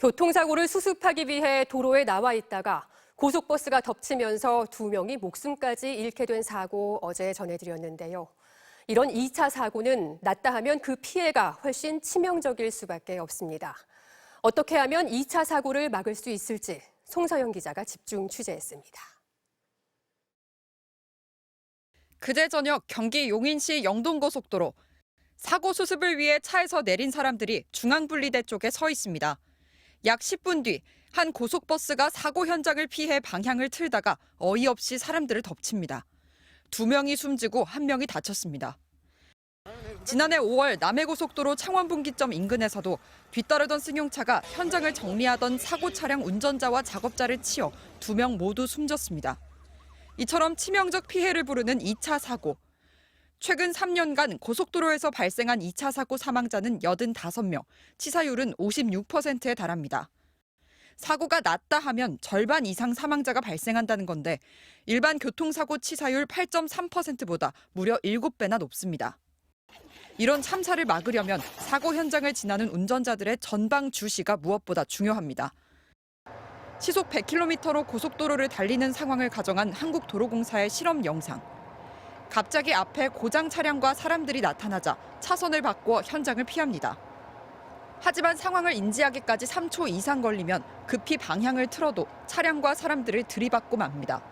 교통사고를 수습하기 위해 도로에 나와 있다가 고속버스가 덮치면서 2명이 목숨까지 잃게 된 사고 어제 전해드렸는데요. 이런 2차 사고는 낫다 하면 그 피해가 훨씬 치명적일 수밖에 없습니다. 어떻게 하면 2차 사고를 막을 수 있을지 송서영 기자가 집중 취재했습니다. 그제 저녁 경기 용인시 영동고속도로. 사고 수습을 위해 차에서 내린 사람들이 중앙분리대 쪽에 서 있습니다. 약 10분 뒤 한 고속버스가 사고 현장을 피해 방향을 틀다가 어이없이 사람들을 덮칩니다. 2명이 숨지고 1명이 다쳤습니다. 지난해 5월 남해고속도로 창원분기점 인근에서도 뒤따르던 승용차가 현장을 정리하던 사고 차량 운전자와 작업자를 치어 2명 모두 숨졌습니다. 이처럼 치명적 피해를 부르는 2차 사고. 최근 3년간 고속도로에서 발생한 2차 사고 사망자는 85명, 치사율은 56%에 달합니다. 사고가 낫다 하면 절반 이상 사망자가 발생한다는 건데 일반 교통사고 치사율 8.3%보다 무려 7배나 높습니다. 이런 참사를 막으려면 사고 현장을 지나는 운전자들의 전방 주시가 무엇보다 중요합니다. 시속 100km로 고속도로를 달리는 상황을 가정한 한국도로공사의 실험 영상. 갑자기 앞에 고장 차량과 사람들이 나타나자 차선을 바꿔 현장을 피합니다. 하지만 상황을 인지하기까지 3초 이상 걸리면 급히 방향을 틀어도 차량과 사람들을 들이받고 맙니다.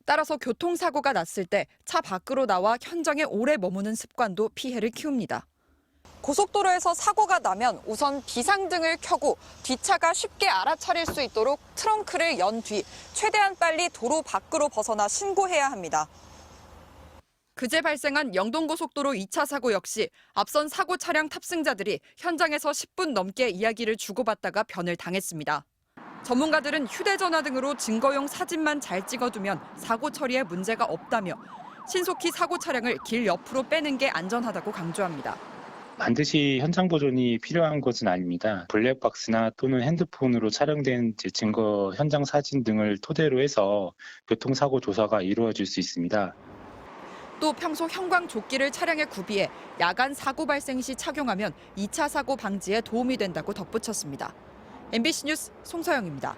따라서 교통사고가 났을 때 차 밖으로 나와 현장에 오래 머무는 습관도 피해를 키웁니다. 고속도로에서 사고가 나면 우선 비상등을 켜고 뒷차가 쉽게 알아차릴 수 있도록 트렁크를 연 뒤 최대한 빨리 도로 밖으로 벗어나 신고해야 합니다. 그제 발생한 영동고속도로 2차 사고 역시 앞선 사고 차량 탑승자들이 현장에서 10분 넘게 이야기를 주고받다가 변을 당했습니다. 전문가들은 휴대전화 등으로 증거용 사진만 잘 찍어두면 사고 처리에 문제가 없다며 신속히 사고 차량을 길 옆으로 빼는 게 안전하다고 강조합니다. 반드시 현장 보존이 필요한 것은 아닙니다. 블랙박스나 또는 핸드폰으로 촬영된 증거 현장 사진 등을 토대로 해서 교통사고 조사가 이루어질 수 있습니다. 또 평소 형광조끼를 차량에 구비해 야간 사고 발생 시 착용하면 2차 사고 방지에 도움이 된다고 덧붙였습니다. MBC 뉴스 송서영입니다.